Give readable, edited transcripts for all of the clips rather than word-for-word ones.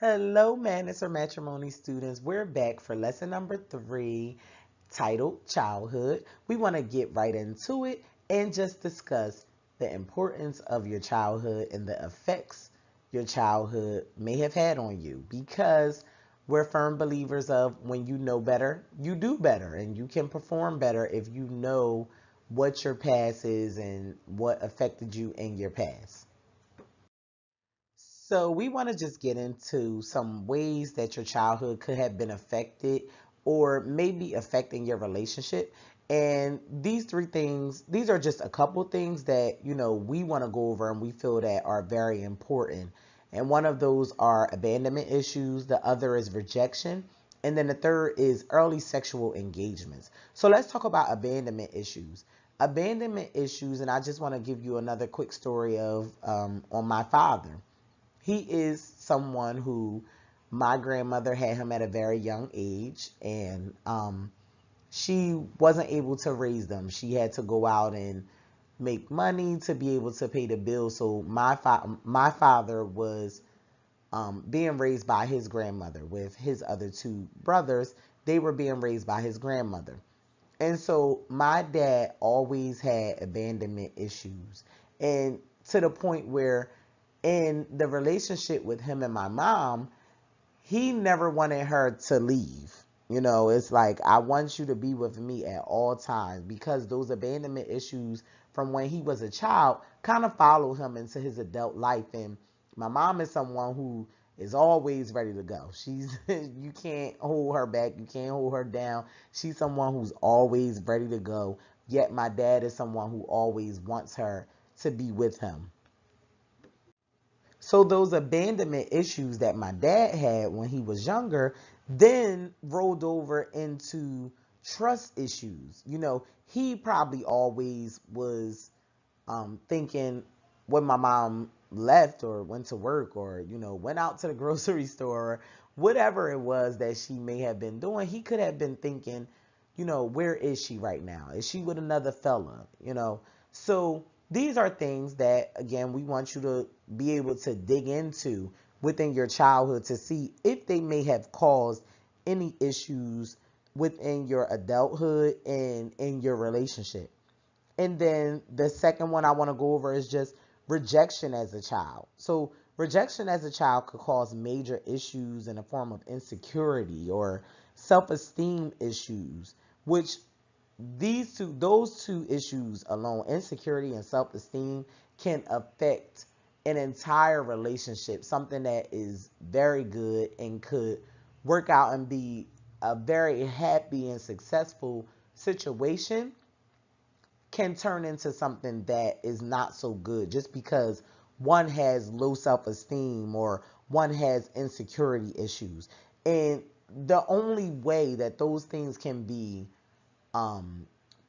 Hello, Madness or Matrimony students. We're back for lesson number 3, titled Childhood. We want to get right into it and just discuss the importance of your childhood and the effects your childhood may have had on you, because we're firm believers of when you know better, you do better, and you can perform better if you know what your past is and what affected you in your past. So we want to just get into some ways that your childhood could have been affected or maybe affecting your relationship. And these 3 things, these are just a couple things that, we want to go over and we feel that are very important. And one of those are abandonment issues, the other is rejection, and then the third is early sexual engagements. So let's talk about abandonment issues. Abandonment issues, and I just want to give you another quick story of on my father. He is someone who my grandmother had him at a very young age, and she wasn't able to raise them. She had to go out and make money to be able to pay the bills. So my father was being raised by his grandmother with his other 2 brothers. They were being raised by his grandmother. And so my dad always had abandonment issues. And to the point where in the relationship with him and my mom, he never wanted her to leave. It's like, I want you to be with me at all times, because those abandonment issues from when he was a child kind of follow him into his adult life. And my mom is someone who is always ready to go. You can't hold her back, you can't hold her down. She's someone who's always ready to go. Yet my dad is someone who always wants her to be with him. So those abandonment issues that my dad had when he was younger then rolled over into trust issues. He probably always was thinking when my mom left or went to work or, went out to the grocery store or whatever it was that she may have been doing, he could have been thinking, where is she right now? Is she with another fella? So these are things that, again, we want you to be able to dig into within your childhood to see if they may have caused any issues within your adulthood and in your relationship. And then the second one I want to go over is just rejection as a child. So, rejection as a child could cause major issues in the form of insecurity or self esteem issues, which those two issues alone, insecurity and self esteem, can affect an entire relationship, something that is very good and could work out and be a very happy and successful situation, can turn into something that is not so good just because one has low self esteem or one has insecurity issues. And the only way that those things can be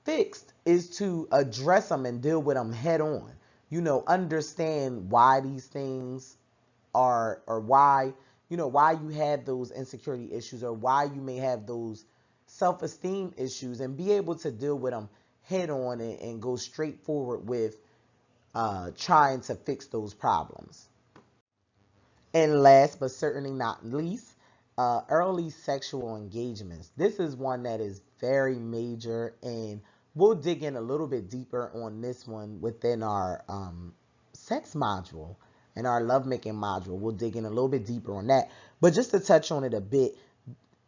fixed is to address them and deal with them head on. Understand why these things are, or why, why you have those insecurity issues or why you may have those self esteem issues, and be able to deal with them head on and go straight forward with trying to fix those problems. And last but certainly not least, early sexual engagements. This is one that is very major, and we'll dig in a little bit deeper on this one within our sex module and our lovemaking module. We'll dig in a little bit deeper on that. But just to touch on it a bit,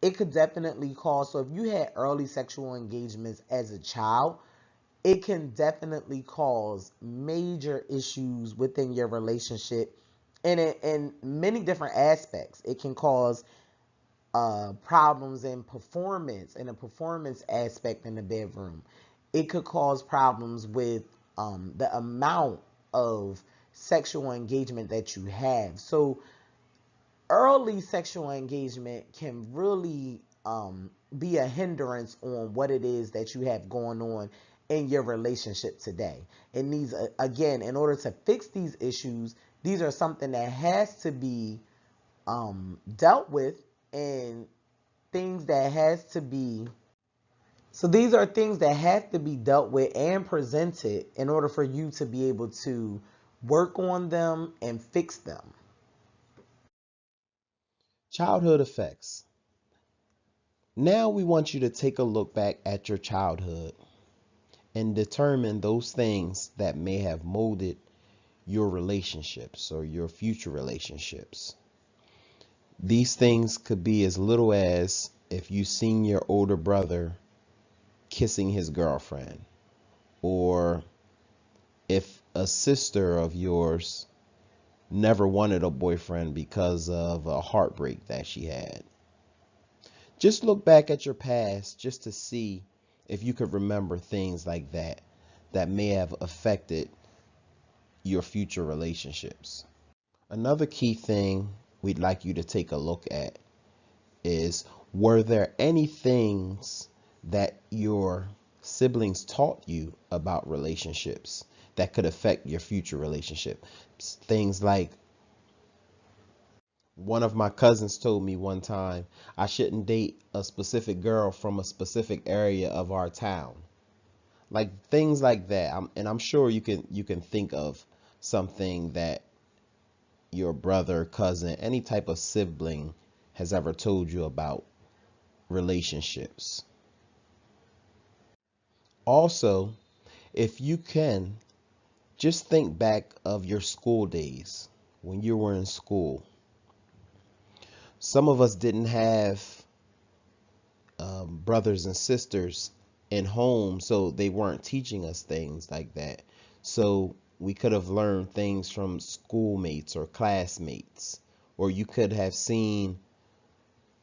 it could definitely cause, so if you had early sexual engagements as a child, it can definitely cause major issues within your relationship in many different aspects. It can cause problems in performance, in a performance aspect in the bedroom. It could cause problems with the amount of sexual engagement that you have. So early sexual engagement can really be a hindrance on what it is that you have going on in your relationship today. And these, again, in order to fix these issues, these are something that has to be dealt with, and things that has to be, so these are things that have to be dealt with and presented in order for you to be able to work on them and fix them. Childhood effects. Now we want you to take a look back at your childhood and determine those things that may have molded your relationships or your future relationships. These things could be as little as if you seen your older brother kissing his girlfriend, or if a sister of yours never wanted a boyfriend because of a heartbreak that she had. Just look back at your past just to see if you could remember things like that that may have affected your future relationships. Another key thing we'd like you to take a look at is, were there any things that your siblings taught you about relationships that could affect your future relationship? Things like, one of my cousins told me one time I shouldn't date a specific girl from a specific area of our town. Like things like that. And I'm sure you can think of something that your brother, cousin, any type of sibling has ever told you about relationships. Also, if you can, just think back of your school days when you were in school. Some of us didn't have brothers and sisters in home, so they weren't teaching us things like that. So we could have learned things from schoolmates or classmates, or you could have seen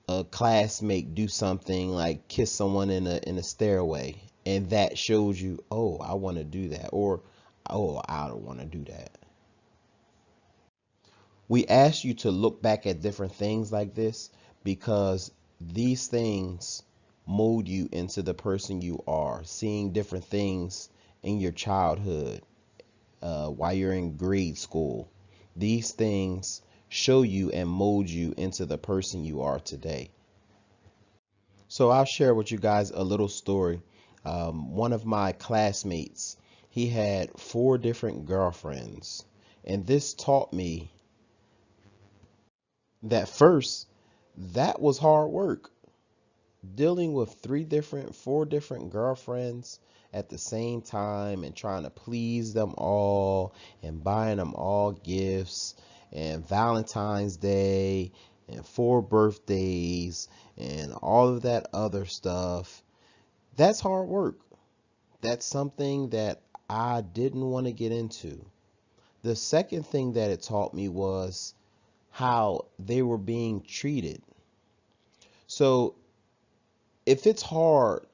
a classmate do something like kiss someone in a stairway, and that shows you, oh, I want to do that, or oh, I don't want to do that. We ask you to look back at different things like this because these things mold you into the person you are. Seeing different things in your childhood, while you're in grade school, these things show you and mold you into the person you are today. So I'll share with you guys a little story. One of my classmates, he had 4 different girlfriends, and this taught me that first, that was hard work. Dealing with 4 different girlfriends at the same time and trying to please them all and buying them all gifts and Valentine's Day and 4 birthdays and all of that other stuff. That's hard work. That's something that I didn't want to get into. The second thing that it taught me was how they were being treated. So if it's hard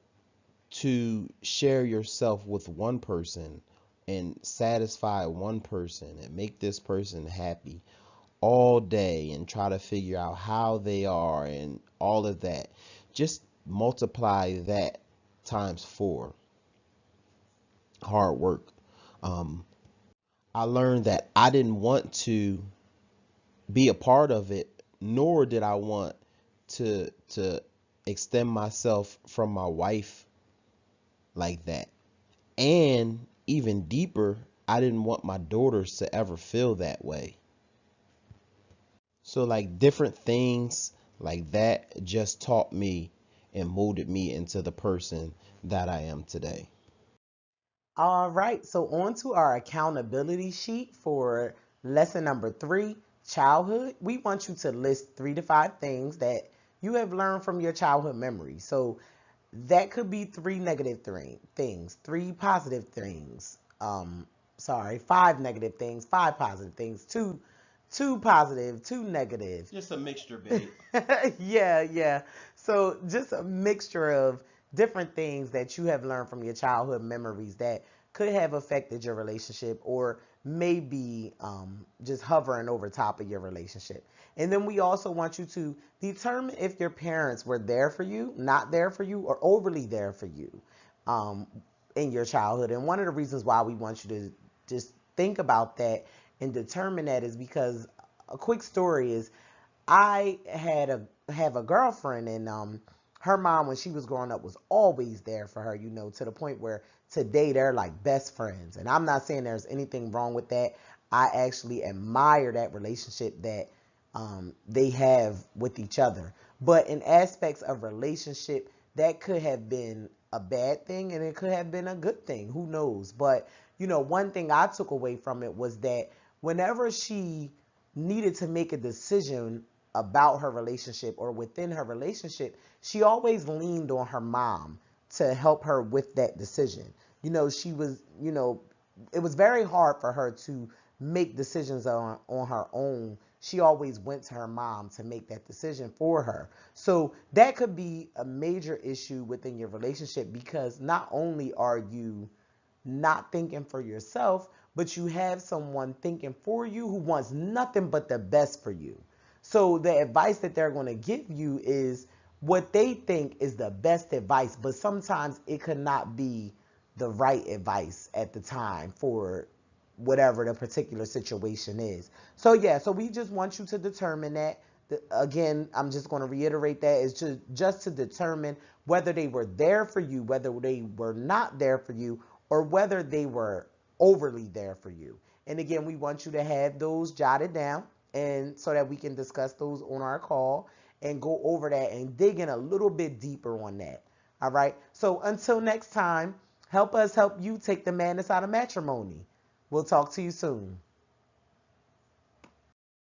to share yourself with one person and satisfy one person and make this person happy all day and try to figure out how they are and all of that, just multiply that times 4. Hard work. Um, I learned that I didn't want to be a part of it, nor did I want to extend myself from my wife like that. And even deeper, I didn't want my daughters to ever feel that way. So like different things like that just taught me and molded me into the person that I am today. All right, so on to our accountability sheet for lesson number 3, childhood. We want you to list 3 to 5 things that you have learned from your childhood memory. So that could be 3 negative things, 3 positive things. Sorry, 5 negative things, 5 positive things, two positive, 2 negative. Just a mixture, babe. Yeah, yeah. So just a mixture of different things that you have learned from your childhood memories that could have affected your relationship or maybe just hovering over top of your relationship. And then we also want you to determine if your parents were there for you, not there for you, or overly there for you um, in your childhood. And one of the reasons why we want you to just think about that and determine that is because a quick story is I had a have a girlfriend, and her mom when she was growing up was always there for her, to the point where today they're like best friends. And I'm not saying there's anything wrong with that. I actually admire that relationship that they have with each other. But in aspects of relationship, that could have been a bad thing and it could have been a good thing. Who knows? But, one thing I took away from it was that whenever she needed to make a decision about her relationship or within her relationship, she always leaned on her mom to help her with that decision. She was, it was very hard for her to make decisions on her own. She always went to her mom to make that decision for her. So that could be a major issue within your relationship, because not only are you not thinking for yourself, but you have someone thinking for you who wants nothing but the best for you. So the advice that they're going to give you is what they think is the best advice, but sometimes it could not be the right advice at the time for whatever the particular situation is. So yeah, so we just want you to determine that. Again, I'm just going to reiterate that it's just to determine whether they were there for you, whether they were not there for you, or whether they were overly there for you. And again, we want you to have those jotted down, and so that we can discuss those on our call and go over that and dig in a little bit deeper on that. All right. So until next time, help us help you take the madness out of matrimony. We'll talk to you soon.